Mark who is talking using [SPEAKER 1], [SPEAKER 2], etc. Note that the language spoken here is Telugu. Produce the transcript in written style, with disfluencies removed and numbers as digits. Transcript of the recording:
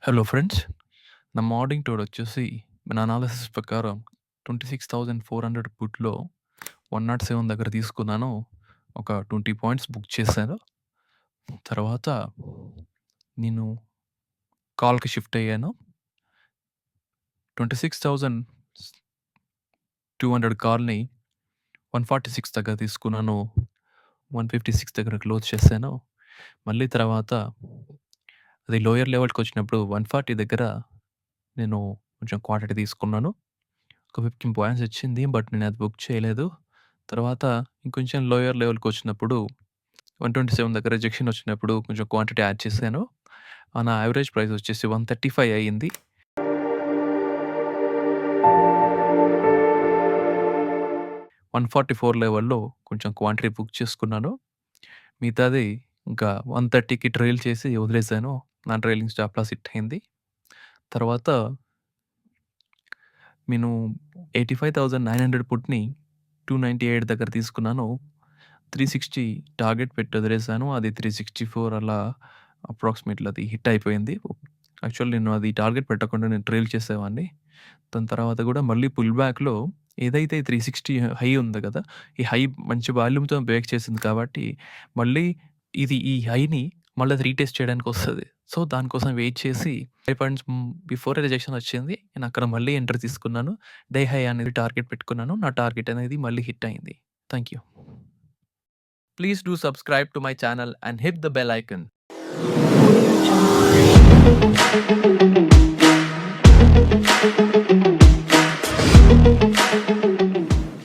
[SPEAKER 1] Hello friends. నా మార్నింగ్ టోడ్ వచ్చేసి నా అనాలిసిస్ ప్రకారం 26,400 పుట్‌లో 107 దగ్గర తీసుకున్నాను. ఒక 20 పాయింట్స్ బుక్ చేశాను. తర్వాత నేను కాల్‌కి షిఫ్ట్ అయ్యాను. 26,200 కాల్‌ని 146 దగ్గర తీసుకున్నాను. 156 దగ్గర క్లోజ్ చేశాను. మళ్ళీ తర్వాత అది లోయర్ లెవెల్‌కొచ్చినప్పుడు 140 దగ్గర నేను కొంచెం క్వాంటిటీ తీసుకున్నాను. ఒక 15 పాయింట్స్ వచ్చింది. బట్ నేనది బుక్ చేయలేదు. తర్వాత ఇంకొంచెం లోయర్ లెవెల్‌కొచ్చినప్పుడు 127 దగ్గర రిజెక్షన్ వచ్చినప్పుడు కొంచెం క్వాంటిటీ యాడ్ చేశాను. నా యావరేజ్ ప్రైస్ వచ్చేసి 135 అయింది. 144 లెవెల్‌లో కొంచెం క్వాంటిటీ బుక్ చేసుకున్నాను. మిగతాది ఇంకా 130కి ట్రైల్ చేసి వదిలేసాను. నా ట్రైలింగ్ స్టాప్ లాస్ హిట్ అయింది. తర్వాత నేను 85,900 పుట్‌ని 298 దగ్గర తీసుకున్నాను. 360 టార్గెట్ పెట్టి వదిలేసాను. అది 364 అలా అప్రాక్సిమేట్‌లీ అది హిట్ అయిపోయింది. యాక్చువల్లీ నేను అది టార్గెట్ పెట్టకుండా నేను ట్రైల్ చేసేవాడిని. దాని తర్వాత కూడా మళ్ళీ పుల్ బ్యాక్‌లో ఏదైతే 360 హై ఉంది కదా! ఈ హై మంచి వాల్యూమ్‌తో బ్రేక్ చేసింది కాబట్టి మళ్ళీ ఈ హైని మళ్ళీ అది రీటెస్ట్ చేయడానికొస్తది. సో, దానికోసం వెయిట్ చేసి 5 పాయింట్స్ బిఫోరే రిజెక్షన్ వచ్చింది. నేను అక్కడ మళ్ళీ ఎంట్రీ తీసుకున్నాను. డే హై అనేది టార్గెట్ పెట్టుకున్నాను. నా టార్గెట్ అనేది మళ్ళీ హిట్ అయింది. Thank you. Please do subscribe to my channel and hit the bell icon.
[SPEAKER 2] Audio Jungle.